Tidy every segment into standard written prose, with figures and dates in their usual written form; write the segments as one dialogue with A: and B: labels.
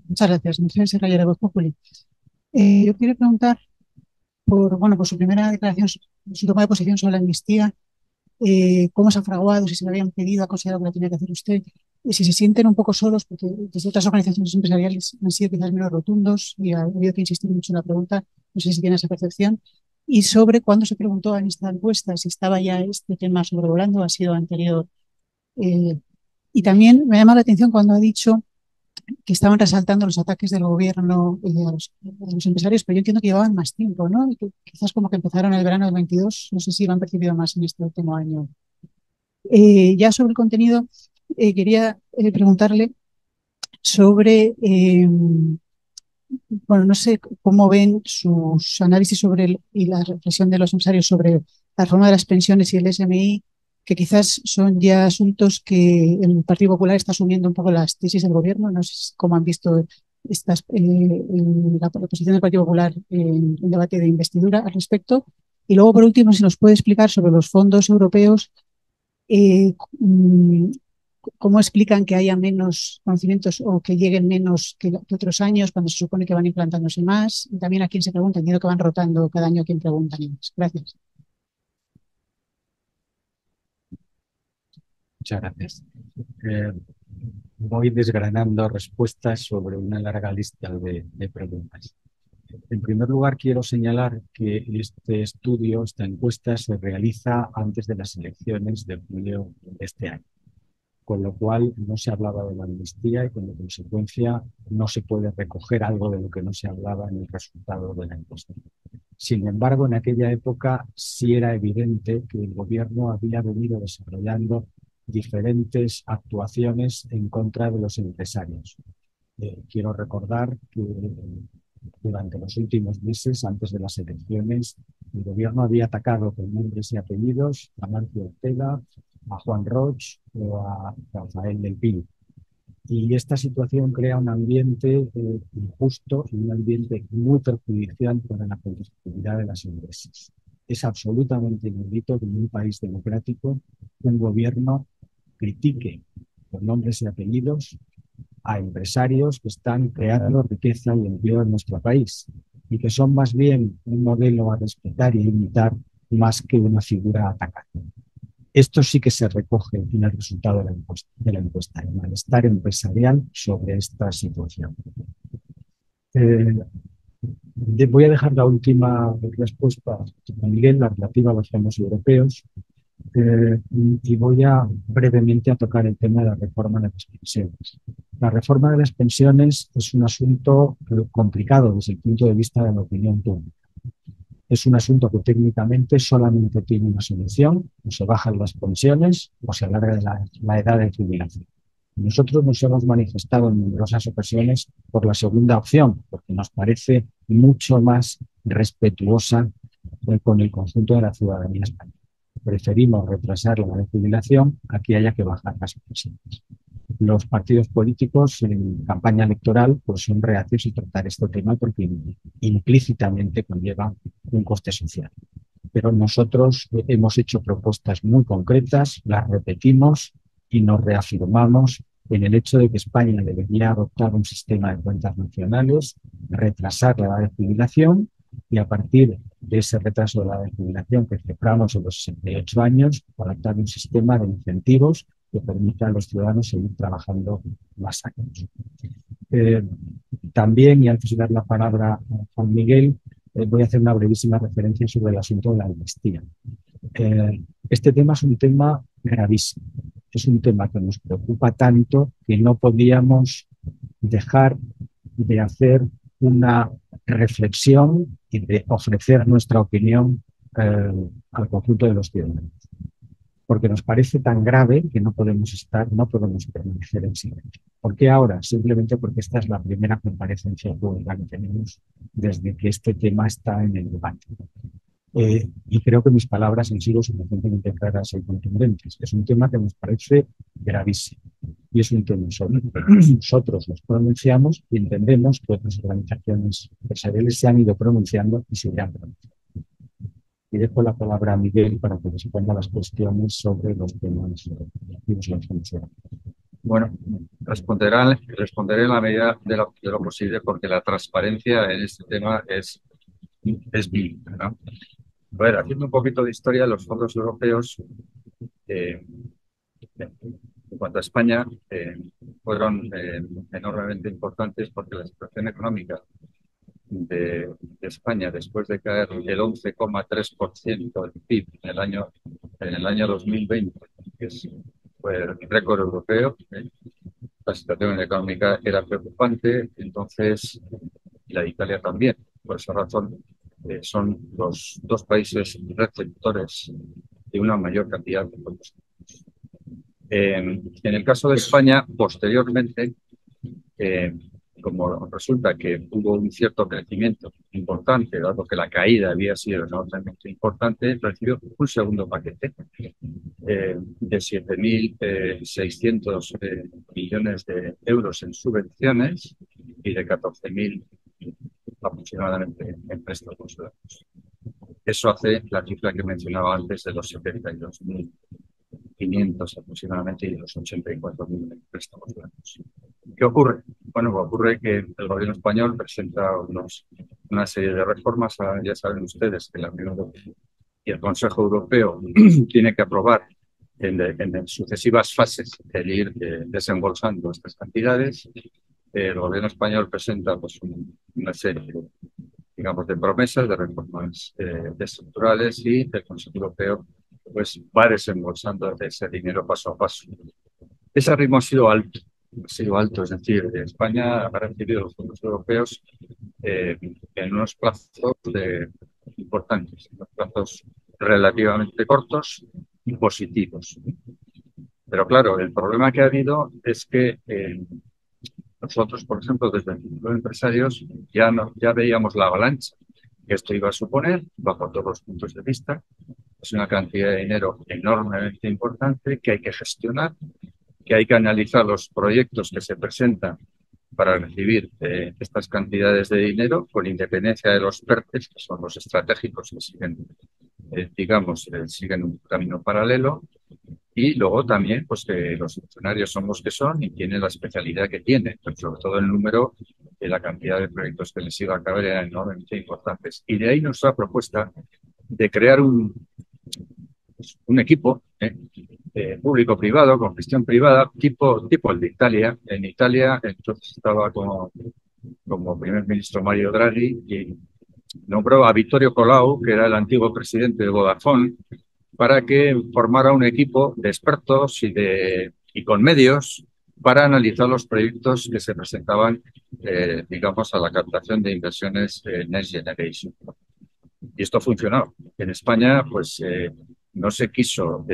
A: Muchas gracias. Mercedes Herrera de Voz Populi. Yo quería preguntar por su primera declaración, su toma de posición sobre la amnistía, cómo se ha fraguado, si se le habían pedido, ha considerado que la tenía que hacer usted, y si se sienten un poco solos, porque desde otras organizaciones empresariales han sido quizás menos rotundos y ha habido que insistir mucho en la pregunta, no sé si tiene esa percepción, y sobre cuándo se preguntó en esta encuesta si estaba ya este tema sobrevolando, ha sido anterior. Eh, y también me llama la atención cuando ha dicho que estaban resaltando los ataques del gobierno a los empresarios, pero yo entiendo que llevaban más tiempo, ¿no? Y que quizás como que empezaron el verano del 22, no sé si lo han percibido más en este último año. Ya sobre el contenido, quería preguntarle sobre, bueno, no sé cómo ven sus análisis sobre y la reflexión de los empresarios sobre la reforma de las pensiones y el SMI, que quizás son ya asuntos que el Partido Popular está asumiendo un poco las tesis del gobierno. No sé cómo han visto la posición del Partido Popular en el debate de investidura al respecto. Y luego, por último, si nos puede explicar sobre los fondos europeos, eh, mm, cómo explican que haya menos conocimientos o que lleguen menos que otros años cuando se supone que van implantándose más. Y también a quién se pregunta, entiendo que van rotando cada año a quién preguntan y más. Gracias.
B: Muchas gracias. Eh, Voy desgranando respuestas sobre una larga lista de preguntas. En primer lugar, quiero señalar que este estudio, esta encuesta, se realiza antes de las elecciones de julio de este año, con lo cual no se hablaba de la amnistía y como consecuencia no se puede recoger algo de lo que no se hablaba en el resultado de la encuesta. Sin embargo, en aquella época sí era evidente que el gobierno había venido desarrollando diferentes actuaciones en contra de los empresarios. Quiero recordar que durante los últimos meses, antes de las elecciones, el gobierno había atacado con nombres y apellidos a Mancio Ortega, a Juan Roig o a Rafael del Pino. Y esta situación crea un ambiente injusto y un ambiente muy perjudicial para la competitividad de las empresas. Es absolutamente inaudito que en un país democrático un gobierno critique por nombres y apellidos a empresarios que están creando riqueza y empleo en nuestro país y que son más bien un modelo a respetar y imitar más que una figura a atacar. Esto sí que se recoge en el resultado de la encuesta, el malestar empresarial sobre esta situación. Eh, Voy a dejar la última respuesta a Miguel, la relativa a los fondos europeos, y voy a brevemente a tocar el tema de la reforma de las pensiones. La reforma de las pensiones es un asunto complicado desde el punto de vista de la opinión pública. Es un asunto que técnicamente solamente tiene una solución: o se bajan las pensiones o se alarga la edad de jubilación. Nosotros nos hemos manifestado en numerosas ocasiones por la segunda opción, porque nos parece mucho más respetuosa con el conjunto de la ciudadanía española. Preferimos retrasar la edad de jubilación a que haya que bajar las pensiones. Los partidos políticos en campaña electoral pues son reacios a tratar este tema porque implícitamente conlleva un coste social. Pero nosotros hemos hecho propuestas muy concretas, las repetimos y nos reafirmamos en el hecho de que España debería adoptar un sistema de cuentas nacionales, retrasar la edad de jubilación y a partir de ese retraso de la edad de jubilación que celebramos en los 68 años, adoptar un sistema de incentivos que permita a los ciudadanos seguir trabajando más años. Eh, También, y antes de dar la palabra a Juan Miguel, voy a hacer una brevísima referencia sobre el asunto de la amnistía. Este tema es un tema gravísimo, es un tema que nos preocupa tanto que no podíamos dejar de hacer una reflexión y de ofrecer nuestra opinión al conjunto de los ciudadanos, porque nos parece tan grave que no podemos permanecer en silencio. ¿Por qué ahora? Simplemente porque esta es la primera comparecencia pública que tenemos desde que este tema está en el debate. Y creo que mis palabras han sido suficientemente claras y contundentes. Es un tema que nos parece gravísimo y es un tema sobre el que nosotros nos pronunciamos y entendemos que otras organizaciones empresariales se han ido pronunciando y se irán pronunciando. Y dejo la palabra a Miguel para que responda las cuestiones sobre los temas relativos a la financiación.
C: Bueno, responderé en la medida de lo posible porque la transparencia en este tema es bíblica, ¿no? A ver, haciendo un poquito de historia, los fondos europeos, eh, en cuanto a España, fueron enormemente importantes porque la situación económica de España, después de caer el 11,3% del PIB en el año 2020, fue el récord europeo, la situación económica era preocupante, entonces la de Italia también. Por esa razón, son los dos países receptores de una mayor cantidad de fondos. En el caso de España, posteriormente, eh, como resulta que hubo un cierto crecimiento importante, dado que la caída había sido enormemente importante, recibió un segundo paquete de 7.600 millones de euros en subvenciones y de 14.000 aproximadamente en préstamos. Eso hace la cifra que mencionaba antes de los 72.500 aproximadamente y de los 84.000 en préstamos blancos. ¿Qué ocurre? Bueno, pues ocurre que el gobierno español presenta una serie de reformas. Ya saben ustedes que la Unión Europea y el Consejo Europeo tiene que aprobar en sucesivas fases el ir desembolsando estas cantidades. El gobierno español presenta pues, una serie, digamos, de promesas, de reformas estructurales y el Consejo Europeo pues, va desembolsando ese dinero paso a paso. Ese ritmo ha sido alto, es decir, España ha recibido los fondos europeos en unos plazos importantes, en unos plazos relativamente cortos y positivos. Pero claro, el problema que ha habido es que nosotros, por ejemplo, desde el grupo de empresarios, ya veíamos la avalancha que esto iba a suponer, bajo todos los puntos de vista. Es una cantidad de dinero enormemente importante que hay que gestionar, que hay que analizar los proyectos que se presentan para recibir estas cantidades de dinero, con independencia de los PERTES, que son los estratégicos que siguen, siguen un camino paralelo. Y luego también, pues que los funcionarios son los que son y tienen la especialidad que tienen, pero sobre todo el número y la cantidad de proyectos que les iba a caber eran enormemente importantes. Y de ahí nuestra propuesta de crear un equipo público-privado, con gestión privada, tipo el de Italia. En Italia, entonces estaba como primer ministro Mario Draghi y nombró a Vittorio Colau, que era el antiguo presidente de Vodafone, para que formara un equipo de expertos y con medios para analizar los proyectos que se presentaban, digamos, a la captación de inversiones Next Generation. Y esto funcionó. En España, pues, no se quiso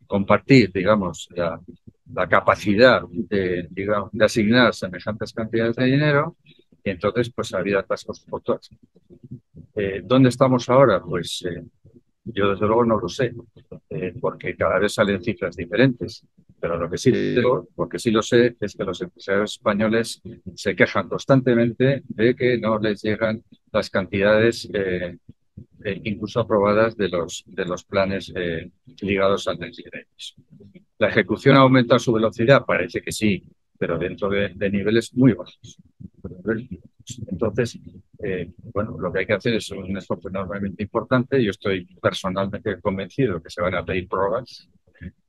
C: compartir, digamos, la capacidad de asignar semejantes cantidades de dinero, y entonces, pues, había atascos por todas. ¿Dónde estamos ahora? Pues yo desde luego no lo sé, porque cada vez salen cifras diferentes. Pero lo que sí digo, porque sí lo sé, es que los empresarios españoles se quejan constantemente de que no les llegan las cantidades incluso aprobadas de los planes ligados al Next Generation. ¿La ejecución ha aumentado su velocidad? Parece que sí, pero dentro de niveles muy bajos. Entonces, bueno, lo que hay que hacer es un esfuerzo enormemente importante. Yo estoy personalmente convencido que se van a pedir pruebas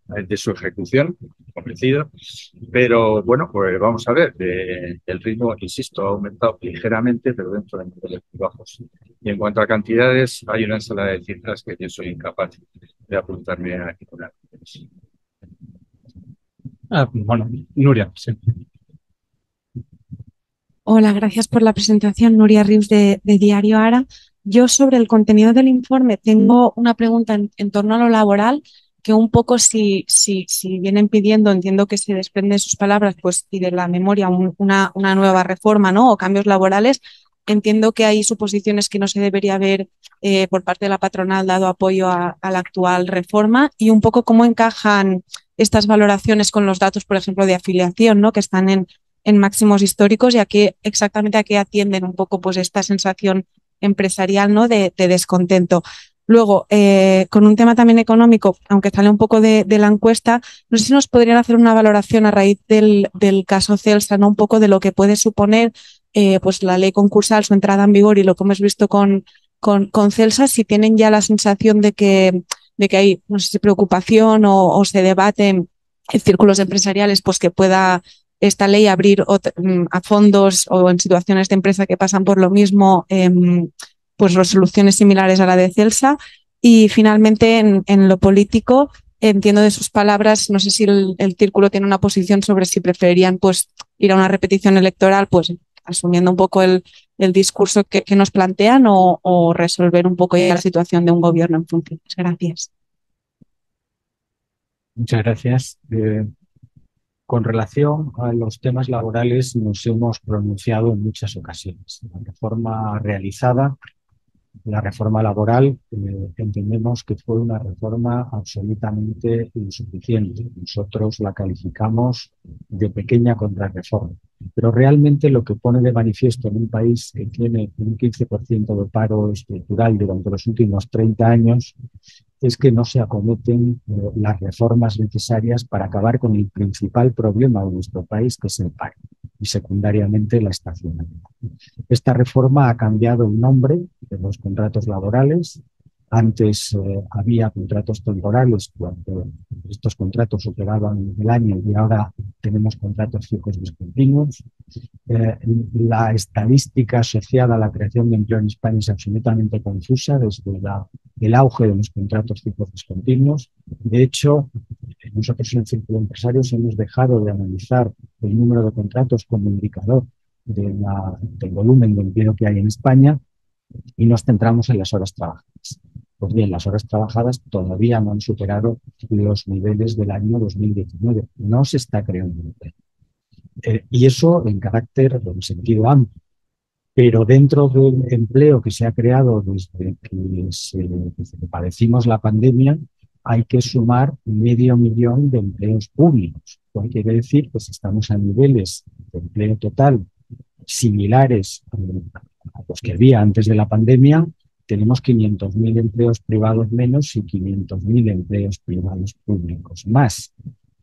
C: de su ejecución, convencido, pero bueno, pues vamos a ver, el ritmo, insisto, ha aumentado ligeramente, pero dentro de niveles muy bajos. Y en cuanto a cantidades, hay una ensalada de cifras que yo soy incapaz de apuntarme a ninguna.
B: Bueno, Nuria, sí.
D: Hola, gracias por la presentación. Nuria Rius de Diario Ara. Yo sobre el contenido del informe tengo una pregunta en torno a lo laboral, que un poco si vienen pidiendo, entiendo que se desprende de sus palabras, pues y de la memoria una nueva reforma, ¿no? O cambios laborales. Entiendo que hay suposiciones que no se debería ver por parte de la patronal dado apoyo a la actual reforma, y un poco cómo encajan estas valoraciones con los datos, por ejemplo, de afiliación, ¿no? Que están en máximos históricos, y exactamente a qué atienden un poco pues esta sensación empresarial, ¿no? de descontento. Luego, con un tema también económico, aunque sale un poco de la encuesta, no sé si nos podrían hacer una valoración a raíz del caso Celsa, ¿no? Un poco de lo que puede suponer pues la ley concursal, su entrada en vigor y lo que hemos visto con Celsa, si tienen ya la sensación de que hay, no sé si preocupación o se debate en círculos empresariales, pues que pueda esta ley abrir a fondos o en situaciones de empresa que pasan por lo mismo, pues resoluciones similares a la de Celsa. Y finalmente, en lo político, entiendo de sus palabras, no sé si el círculo tiene una posición sobre si preferirían pues ir a una repetición electoral, pues asumiendo un poco el discurso que nos plantean o resolver un poco ya la situación de un gobierno en funciones. Gracias.
B: Muchas gracias. Con relación a los temas laborales, nos hemos pronunciado en muchas ocasiones. La reforma realizada, la reforma laboral, entendemos que fue una reforma absolutamente insuficiente. Nosotros la calificamos de pequeña contrarreforma. Pero realmente lo que pone de manifiesto en un país que tiene un 15% de paro estructural durante los últimos 30 años es que no se acometen las reformas necesarias para acabar con el principal problema de nuestro país, que es el paro, y secundariamente la estacionalidad. Esta reforma ha cambiado el nombre de los contratos laborales. Antes había contratos temporales cuando estos contratos operaban el año y ahora tenemos contratos fijos discontinuos. La estadística asociada a la creación de empleo en España es absolutamente confusa desde el auge de los contratos fijos discontinuos. De hecho, nosotros en el Círculo de Empresarios hemos dejado de analizar el número de contratos como indicador del volumen de empleo que hay en España y nos centramos en las horas trabajadas. Pues bien, las horas trabajadas todavía no han superado los niveles del año 2019. No se está creando empleo. Y eso en carácter, en sentido amplio. Pero dentro del empleo que se ha creado desde que padecimos la pandemia, hay que sumar 500.000 de empleos públicos. Lo que quiere decir que si estamos a niveles de empleo total similares a los que había antes de la pandemia, tenemos 500.000 empleos privados menos y 500.000 empleos privados públicos más,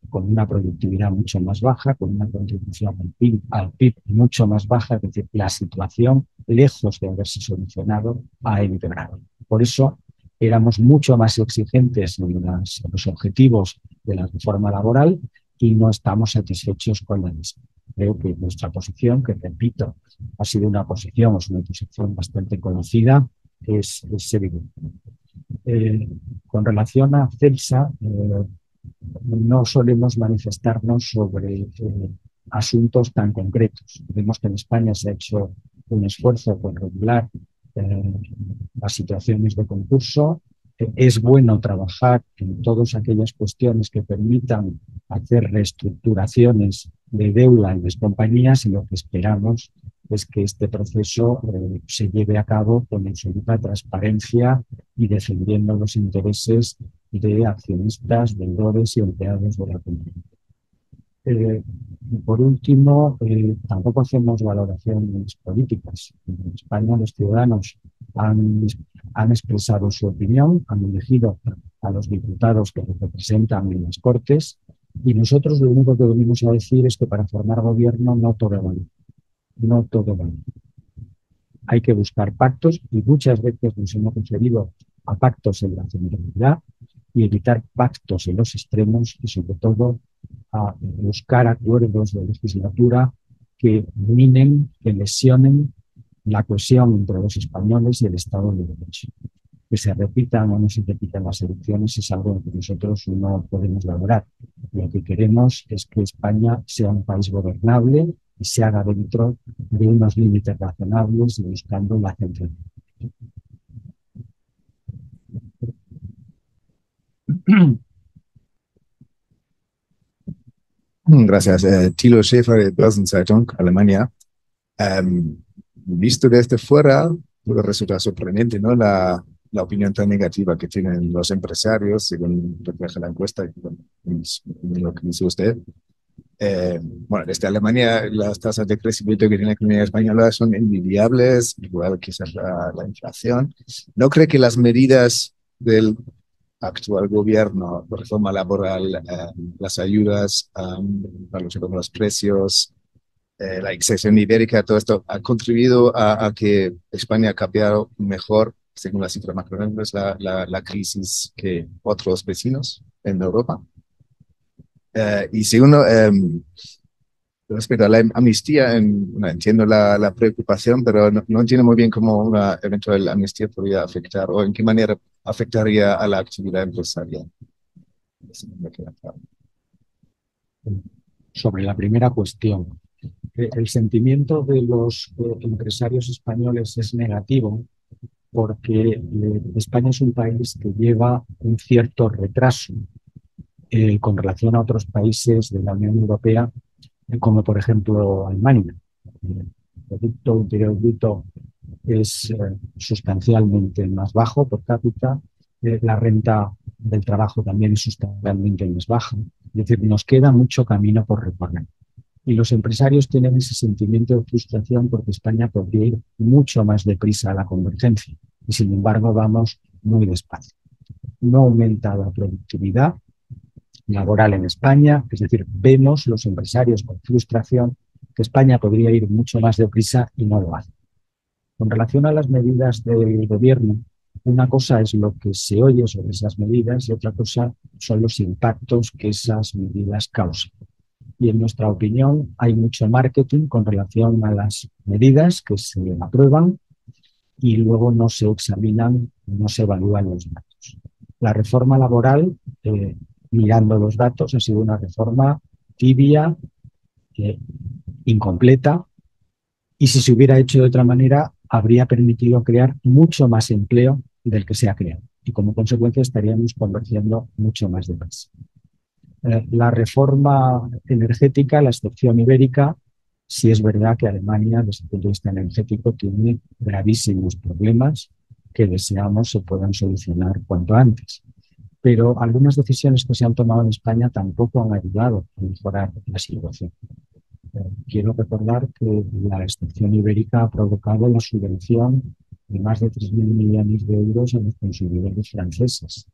B: con una productividad mucho más baja, con una contribución al PIB mucho más baja, es decir, la situación, lejos de haberse solucionado, ha empeorado. Por eso éramos mucho más exigentes en los objetivos de la reforma laboral y no estamos satisfechos con la misma. Creo que nuestra posición, que repito, ha sido una posición bastante conocida, es evidente. Con relación a Celsa, no solemos manifestarnos sobre asuntos tan concretos. Vemos que en España se ha hecho un esfuerzo por regular las situaciones de concurso. Es bueno trabajar en todas aquellas cuestiones que permitan hacer reestructuraciones de deuda en las compañías y lo que esperamos es que este proceso se lleve a cabo con absoluta transparencia y defendiendo los intereses de accionistas, deudores y empleados de la compañía. Por último, tampoco hacemos valoraciones políticas. En España los ciudadanos han expresado su opinión, han elegido a los diputados que los representan en las Cortes y nosotros lo único que venimos a decir es que para formar gobierno no todo vale. No todo vale. Hay que buscar pactos y muchas veces nos hemos referido a pactos en la centralidad y evitar pactos en los extremos y sobre todo a buscar acuerdos de legislatura que minen, que lesionen la cohesión entre los españoles y el Estado de Derecho. Que se repitan o no se repitan las elecciones es algo que nosotros no podemos lograr. Lo que queremos es que España sea un país gobernable y se haga dentro de unos límites razonables y buscando la centralidad.
E: Gracias. Thilo Schäfer de Börsenzeitung, Alemania. Visto desde fuera, puede resultar sorprendente, ¿no? La opinión tan negativa que tienen los empresarios, según refleja la encuesta y lo que dice usted. Bueno, desde Alemania las tasas de crecimiento que tiene la economía española son envidiables, igual quizás la inflación. ¿No cree que las medidas del actual gobierno, reforma laboral, las ayudas, para luchar con los precios, la excepción ibérica, todo esto ha contribuido a que España ha cambiado mejor, según las cifras macroeconómicas, la crisis que otros vecinos en Europa. Y segundo, respecto a la amnistía, bueno, entiendo la preocupación, pero no entiendo muy bien cómo una eventual amnistía podría afectar o en qué manera afectaría a la actividad empresarial. Eso no me queda claro.
B: Sobre la primera cuestión, el sentimiento de los empresarios españoles es negativo porque España es un país que lleva un cierto retraso con relación a otros países de la Unión Europea, como por ejemplo Alemania. El Producto Interior Bruto es sustancialmente más bajo por cápita, la renta del trabajo también es sustancialmente más baja, es decir, nos queda mucho camino por recorrer. Y los empresarios tienen ese sentimiento de frustración porque España podría ir mucho más deprisa a la convergencia y sin embargo vamos muy despacio. No aumenta la productividad laboral en España, es decir, vemos los empresarios con frustración que España podría ir mucho más deprisa y no lo hace. Con relación a las medidas del gobierno, una cosa es lo que se oye sobre esas medidas y otra cosa son los impactos que esas medidas causan. Y en nuestra opinión hay mucho marketing con relación a las medidas que se aprueban y luego no se examinan, no se evalúan los datos. La reforma laboral, mirando los datos, ha sido una reforma tibia, incompleta, y si se hubiera hecho de otra manera, habría permitido crear mucho más empleo del que se ha creado. Y como consecuencia estaríamos convergiendo mucho más deprisa. La reforma energética, la excepción ibérica, sí es verdad que Alemania, desde el punto de vista energético, tiene gravísimos problemas que deseamos se puedan solucionar cuanto antes. Pero algunas decisiones que se han tomado en España tampoco han ayudado a mejorar la situación. Quiero recordar que la excepción ibérica ha provocado la subvención de más de 3.000 millones de euros a los consumidores franceses.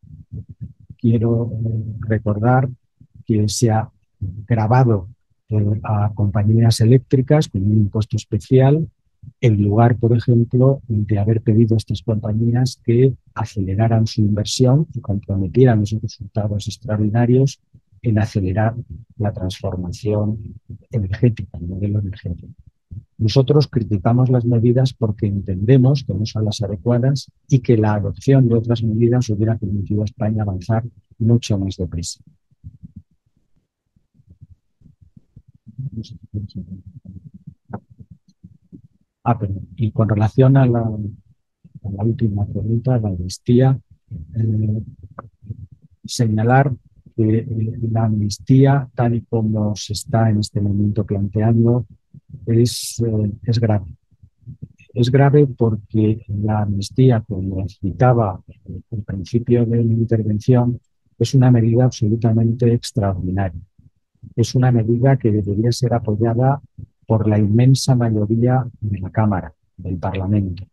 B: Quiero recordar que se ha gravado a compañías eléctricas con un impuesto especial en lugar, por ejemplo, de haber pedido a estas compañías que aceleraran su inversión y comprometieran esos resultados extraordinarios en acelerar la transformación energética, el modelo energético. Nosotros criticamos las medidas porque entendemos que no son las adecuadas y que la adopción de otras medidas hubiera permitido a España avanzar mucho más deprisa. Y con relación a la última pregunta, la amnistía, señalar que la amnistía, tal y como se está en este momento planteando, es grave. Es grave porque la amnistía, como citaba al principio de mi intervención, es una medida absolutamente extraordinaria. Es una medida que debería ser apoyada por la inmensa mayoría de la Cámara, del Parlamento.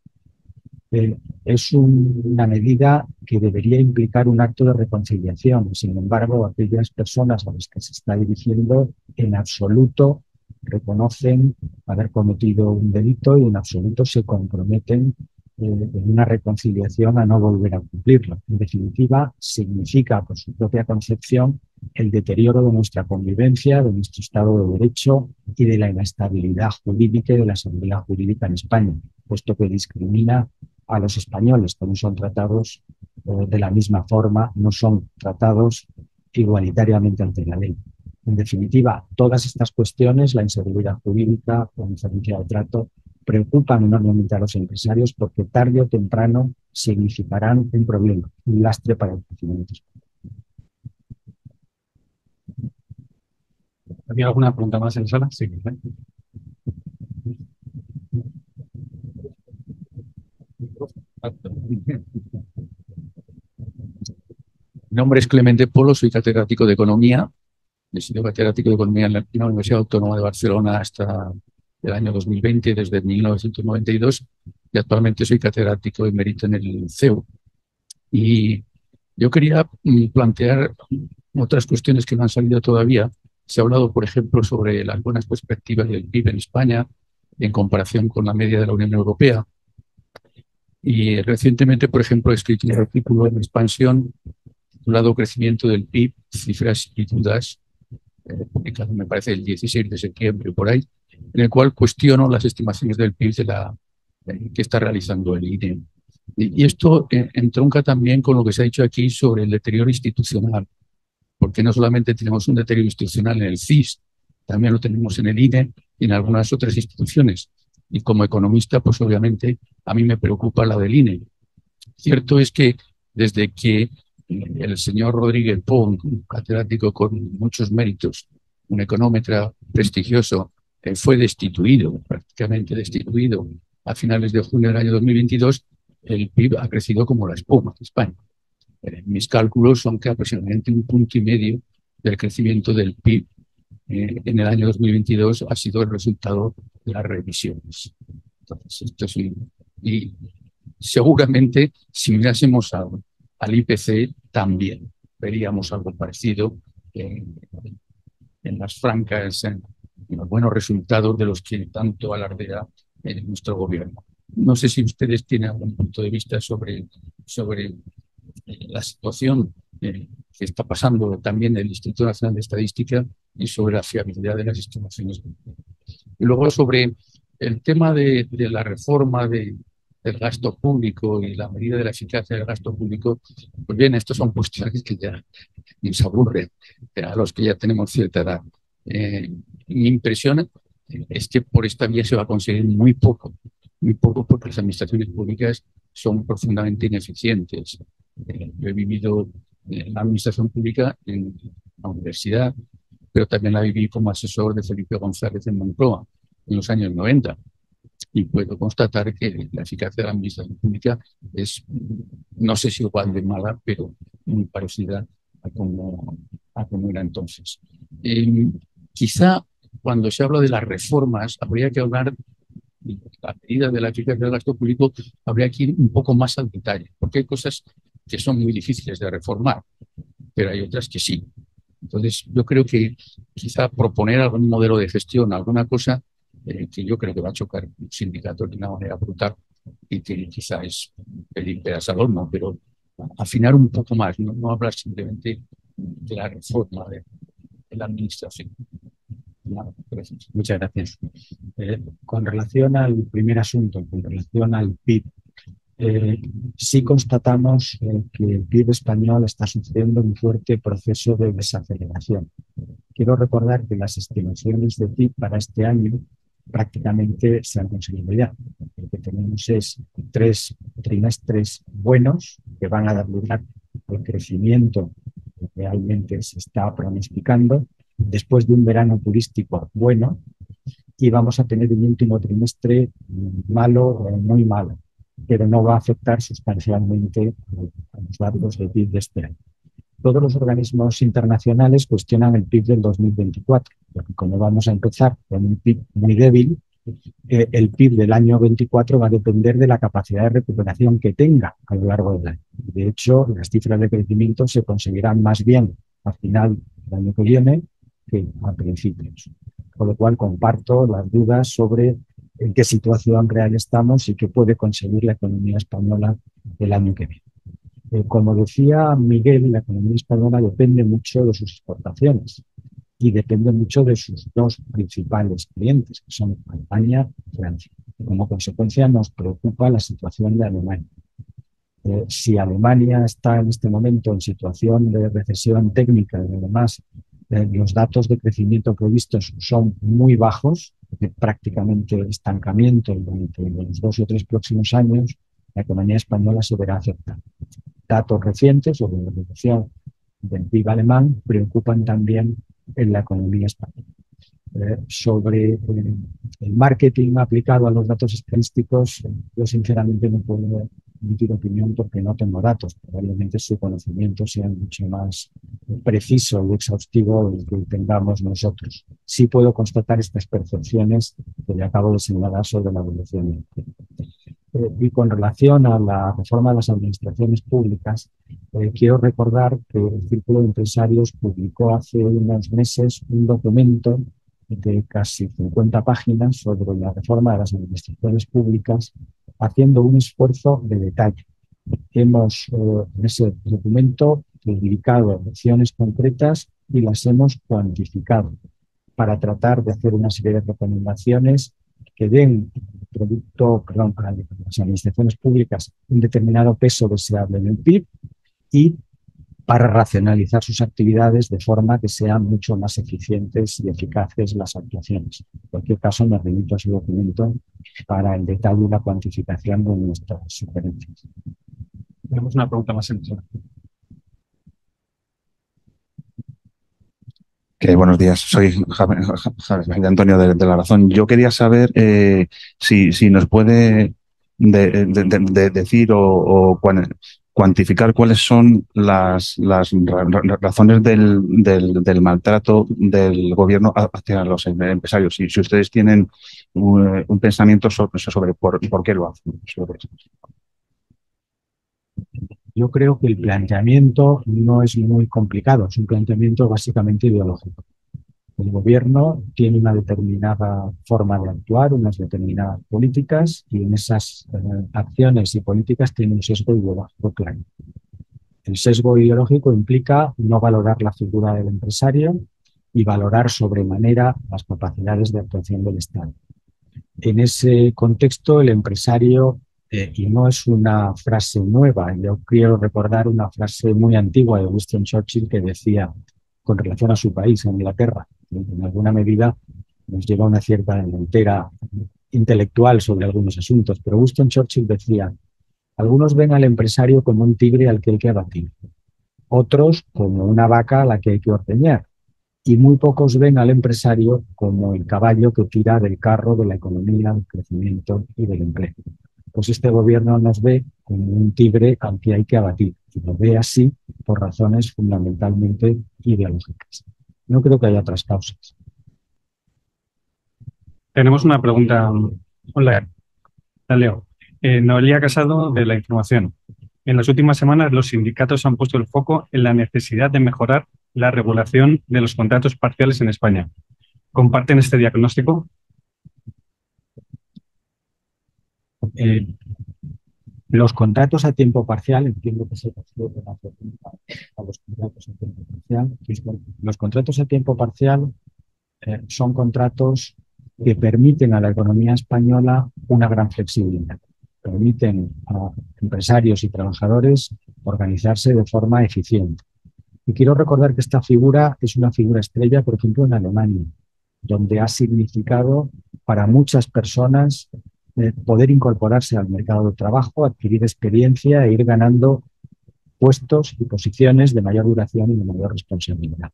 B: Es una medida que debería implicar un acto de reconciliación. Sin embargo, aquellas personas a las que se está dirigiendo en absoluto reconocen haber cometido un delito y en absoluto se comprometen en una reconciliación a no volver a cumplirlo. En definitiva, significa, por su propia concepción, el deterioro de nuestra convivencia, de nuestro Estado de Derecho y de la inestabilidad jurídica y de la seguridad jurídica en España, puesto que discrimina a los españoles que no son tratados de la misma forma, no son tratados igualitariamente ante la ley. En definitiva, todas estas cuestiones, la inseguridad jurídica, la diferencia de trato, preocupan enormemente a los empresarios porque tarde o temprano significarán un problema, un lastre para el crecimiento. ¿Había alguna pregunta más en la sala? Sí.
F: Mi nombre es Clemente Polo, soy catedrático de Economía. He sido catedrático de Economía en la Universidad Autónoma de Barcelona hasta el año 2020, desde 1992, y actualmente soy catedrático emérito en el CEU. Y yo quería plantear otras cuestiones que no han salido todavía. Se ha hablado, por ejemplo, sobre las buenas perspectivas del PIB en España en comparación con la media de la Unión Europea. Y recientemente, por ejemplo, he escrito un artículo en Expansión titulado Crecimiento del PIB, cifras y dudas, publicado me parece el 16 de septiembre por ahí, en el cual cuestiono las estimaciones del PIB que está realizando el INE. Y esto entronca también con lo que se ha dicho aquí sobre el deterioro institucional, porque no solamente tenemos un deterioro institucional en el CIS, también lo tenemos en el INE y en algunas otras instituciones. Y como economista, pues obviamente a mí me preocupa la del INE. Cierto es que desde que el señor Rodríguez Pons, un catedrático con muchos méritos, un económetra prestigioso, fue destituido, prácticamente destituido, a finales de junio del año 2022, el PIB ha crecido como la espuma de España. Mis cálculos son que aproximadamente 1,5 puntos del crecimiento del PIB en el año 2022 ha sido el resultado de las revisiones. Entonces, esto es y seguramente si mirásemos al IPC también veríamos algo parecido en las francas, en los buenos resultados de los que tanto alardea nuestro gobierno. No sé si ustedes tienen algún punto de vista sobre la situación que está pasando también en el Instituto Nacional de Estadística y sobre la fiabilidad de las estimaciones. Y luego sobre el tema de la reforma del gasto público y la medida de la eficacia del gasto público, pues bien, estos son cuestiones que ya nos aburren a los que ya tenemos cierta edad. Mi impresión es que por esta vía se va a conseguir muy poco porque las administraciones públicas son profundamente ineficientes. Yo he vivido la administración pública en la universidad, pero también la viví como asesor de Felipe González en Moncloa en los años 90. Y puedo constatar que la eficacia de la administración pública es, no sé si igual de mala, pero muy parecida a como era entonces. Quizá cuando se habla de las reformas, habría que hablar de la medida de la eficacia del gasto público, habría que ir un poco más al detalle, porque hay cosas que son muy difíciles de reformar, pero hay otras que sí. Entonces, yo creo que quizá proponer algún modelo de gestión, alguna cosa que yo creo que va a chocar los sindicatos de una manera brutal y que quizá es pedir peras al horno, pero afinar un poco más, no hablar simplemente de la reforma de la administración.
B: Muchas gracias. Con relación al primer asunto, con relación al PIB, sí constatamos que el PIB español está sufriendo un fuerte proceso de desaceleración. Quiero recordar que las estimaciones de PIB para este año prácticamente se han conseguido ya. Lo que tenemos es 3 trimestres buenos que van a dar lugar al crecimiento que realmente se está pronosticando después de un verano turístico bueno, y vamos a tener un último trimestre malo o muy malo, pero no va a afectar sustancialmente a los datos del PIB de este año. Todos los organismos internacionales cuestionan el PIB del 2024, porque como vamos a empezar con un PIB muy débil, el PIB del año 24 va a depender de la capacidad de recuperación que tenga a lo largo del año. De hecho, las cifras de crecimiento se conseguirán más bien al final del año que viene que a principios. Con lo cual comparto las dudas sobre en qué situación real estamos y qué puede conseguir la economía española el año que viene. Como decía Miguel, la economía española depende mucho de sus exportaciones y depende mucho de sus dos principales clientes, que son Alemania y Francia. Como consecuencia nos preocupa la situación de Alemania. Si Alemania está en este momento en situación de recesión técnica y además los datos de crecimiento previstos son muy bajos, prácticamente estancamiento durante los 2 o 3 próximos años, la economía española se verá afectada. Datos recientes sobre la evolución del PIB alemán preocupan también en la economía española. Sobre el marketing aplicado a los datos estadísticos, yo sinceramente no puedo emitir opinión porque no tengo datos. Probablemente su conocimiento sea mucho más preciso y exhaustivo del que tengamos nosotros. Sí puedo constatar estas percepciones que le acabo de señalar sobre la evolución. Y con relación a la reforma de las administraciones públicas, quiero recordar que el Círculo de Empresarios publicó hace unos meses un documento de casi 50 páginas sobre la reforma de las administraciones públicas, haciendo un esfuerzo de detalle. Hemos, en ese documento, publicado acciones concretas y las hemos cuantificado para tratar de hacer una serie de recomendaciones que den a las administraciones públicas un determinado peso deseable en el PIB y para racionalizar sus actividades de forma que sean mucho más eficientes y eficaces las actuaciones. En cualquier caso, me remito a su documento para el detalle y la cuantificación de nuestras sugerencias.
G: Tenemos una pregunta más en el
H: Buenos días, soy Javier Antonio de La Razón. Yo quería saber si nos puede decir o cuantificar cuáles son las razones del maltrato del gobierno hacia los empresarios. Si ustedes tienen un pensamiento sobre por qué lo hacen.
B: Yo creo que el planteamiento no es muy complicado, es un planteamiento básicamente ideológico. El gobierno tiene una determinada forma de actuar, unas determinadas políticas, y en esas acciones y políticas tiene un sesgo ideológico claro. El sesgo ideológico implica no valorar la figura del empresario y valorar sobremanera las capacidades de actuación del Estado. En ese contexto, el empresario, y no es una frase nueva, yo quiero recordar una frase muy antigua de Winston Churchill que decía, con relación a su país, a Inglaterra, que en alguna medida nos lleva a una cierta delantera intelectual sobre algunos asuntos, pero Winston Churchill decía, algunos ven al empresario como un tigre al que hay que abatir, otros como una vaca a la que hay que ordeñar, y muy pocos ven al empresario como el caballo que tira del carro de la economía, del crecimiento y del empleo. Pues este gobierno nos ve como un tigre al que hay que abatir, y lo ve así por razones fundamentalmente ideológicas. No creo que haya otras causas.
G: Tenemos una pregunta online. La leo. Noelia Casado, de La Información. En las últimas semanas, los sindicatos han puesto el foco en la necesidad de mejorar la regulación de los contratos parciales en España. ¿Comparten este diagnóstico?
B: Los contratos a tiempo parcial, entiendo que se refiere a los contratos a tiempo parcial. Los contratos a tiempo parcial son contratos que permiten a la economía española una gran flexibilidad. Permiten a empresarios y trabajadores organizarse de forma eficiente. Y quiero recordar que esta figura es una figura estrella, por ejemplo, en Alemania, donde ha significado para muchas personas poder incorporarse al mercado de trabajo, adquirir experiencia e ir ganando puestos y posiciones de mayor duración y de mayor responsabilidad.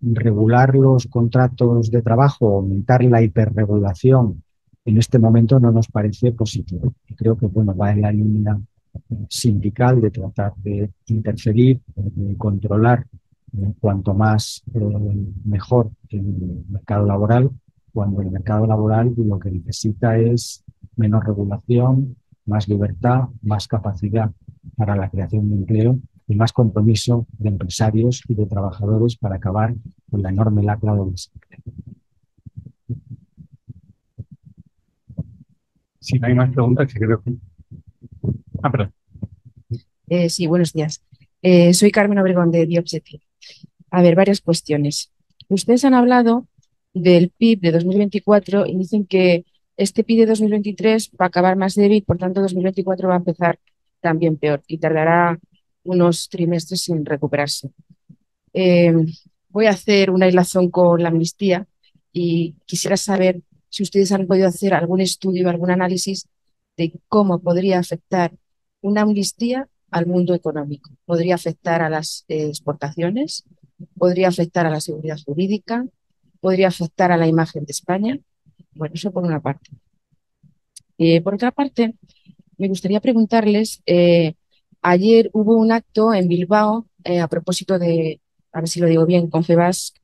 B: Regular los contratos de trabajo, aumentar la hiperregulación, en este momento no nos parece positivo. Y creo que va en la línea sindical de tratar de interferir, de controlar cuanto más mejor el mercado laboral, cuando el mercado laboral lo que necesita es menos regulación, más libertad, más capacidad para la creación de empleo y más compromiso de empresarios y de trabajadores para acabar con la enorme lacra del desempleo.
G: Si no hay más preguntas, que creo que... perdón.
I: Sí, buenos días. Soy Carmen Obregón de The Objective. A ver, varias cuestiones. Ustedes han hablado del PIB de 2024 y dicen que este PIB de 2023 va a acabar más débil, por tanto 2024 va a empezar también peor y tardará unos trimestres en recuperarse. Voy a hacer una hilazón con la amnistía y quisiera saber si ustedes han podido hacer algún estudio, algún análisis de cómo podría afectar una amnistía al mundo económico. ¿Podría afectar a las exportaciones? ¿Podría afectar a la seguridad jurídica? ¿Podría afectar a la imagen de España? Bueno, eso por una parte. Por otra parte, me gustaría preguntarles, ayer hubo un acto en Bilbao a propósito de, a ver si lo digo bien, Confebask,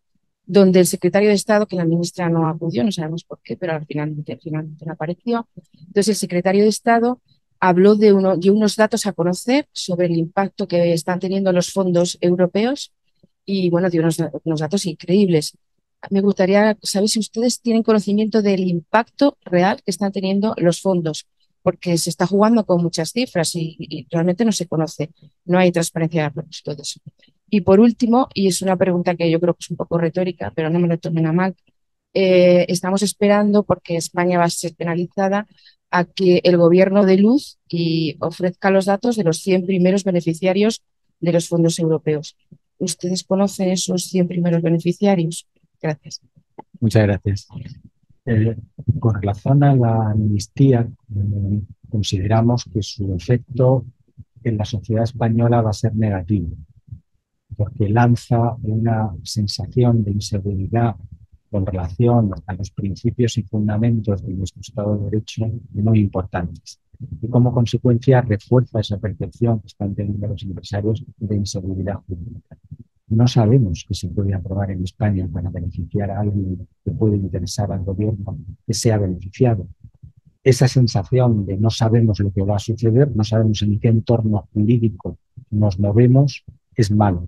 I: donde el secretario de Estado, que la ministra no acudió, no sabemos por qué, pero finalmente no apareció. Entonces, el secretario de Estado habló de unos datos a conocer sobre el impacto que están teniendo los fondos europeos y, bueno, dio unos datos increíbles. Me gustaría saber si ustedes tienen conocimiento del impacto real que están teniendo los fondos, porque se está jugando con muchas cifras y realmente no se conoce, no hay transparencia de todo eso. Y por último, y es una pregunta que yo creo que es un poco retórica, pero no me lo tomen a mal, estamos esperando, porque España va a ser penalizada, a que el gobierno dé luz y ofrezca los datos de los 100 primeros beneficiarios de los fondos europeos. ¿Ustedes conocen esos 100 primeros beneficiarios? Gracias.
B: Muchas gracias. Con relación a la amnistía, consideramos que su efecto en la sociedad española va a ser negativo, porque lanza una sensación de inseguridad con relación a los principios y fundamentos de nuestro Estado de Derecho muy importantes. Y como consecuencia refuerza esa percepción que están teniendo los empresarios de inseguridad jurídica. No sabemos qué se puede aprobar en España para beneficiar a alguien que puede interesar al gobierno que sea beneficiado. Esa sensación de no sabemos lo que va a suceder, no sabemos en qué entorno jurídico nos movemos, es malo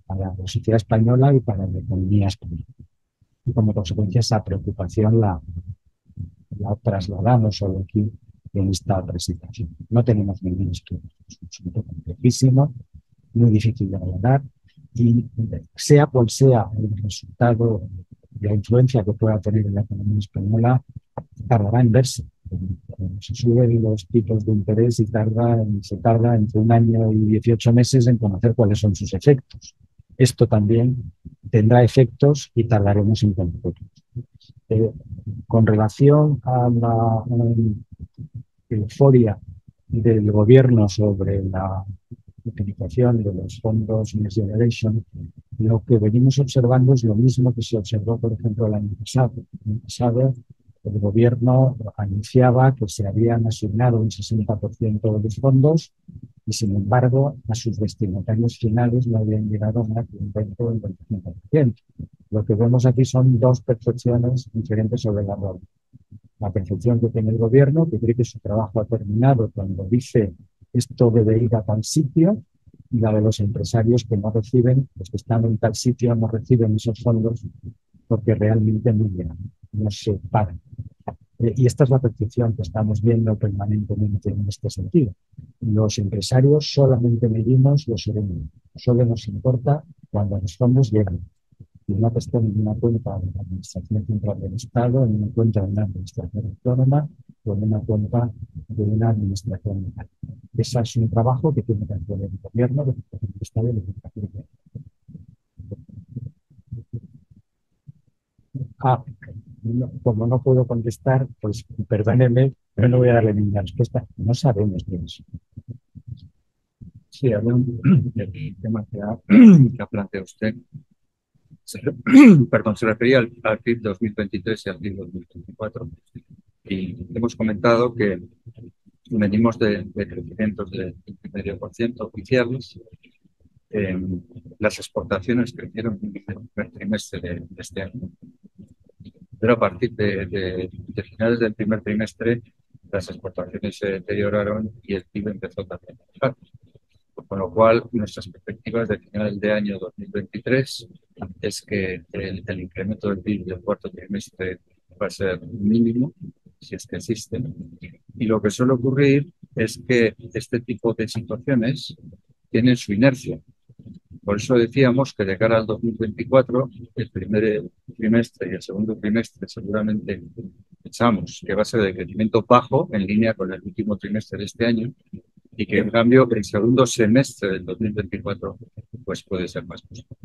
B: para la sociedad española y para la economía española. Y como consecuencia esa preocupación la trasladamos solo aquí en esta presentación. No tenemos ningún estudio, es un asunto complejísimo, muy difícil de abordar, y sea cual sea el resultado, la influencia que pueda tener en la economía española, tardará en verse. Se suben los tipos de interés y se tarda entre 1 año y 18 meses en conocer cuáles son sus efectos. Esto también tendrá efectos y tardaremos en conocerlos. Con relación a la euforia del gobierno sobre la utilización de los fondos Next Generation, lo que venimos observando es lo mismo que se observó, por ejemplo, el año pasado. El año pasado el gobierno anunciaba que se habían asignado un 60% de los fondos y, sin embargo, a sus destinatarios finales no habían llegado más que un 20 o un 25%. Lo que vemos aquí son dos percepciones diferentes sobre la realidad. La percepción que tiene el gobierno, que cree que su trabajo ha terminado cuando dice esto debe ir a tal sitio, y la de los empresarios que no reciben, los que están en tal sitio no reciben esos fondos porque realmente no llegan, no se pagan. Y esta es la percepción que estamos viendo permanentemente en este sentido. Los empresarios solamente medimos los serenos, solo nos importa cuando los fondos llegan. Y no que estén en una cuenta de la Administración Central del Estado, en una cuenta de una administración autónoma o en una cuenta de una administración local. Ese es un trabajo que tiene que hacer el gobierno, el Estado y el Estado. Como no puedo contestar, pues perdóneme, pero no voy a darle ninguna respuesta. No sabemos de eso.
C: Sí, hablando del tema que ha planteado usted. Perdón, se refería al PIB 2023 y al PIB 2024. Y hemos comentado que venimos de crecimientos del 1,5% oficiales. Las exportaciones crecieron en el primer trimestre de este año. Pero a partir de finales del primer trimestre, las exportaciones se deterioraron y el PIB empezó también a bajar. Con lo cual, nuestras perspectivas de final de año 2023 es que el incremento del PIB del cuarto trimestre va a ser mínimo, si es que existe. Y lo que suele ocurrir es que este tipo de situaciones tienen su inercia. Por eso decíamos que de cara al 2024, el primer trimestre y el segundo trimestre seguramente pensamos que va a ser de crecimiento bajo, en línea con el último trimestre de este año, y que en cambio el segundo semestre del 2024 pues puede ser más positivo.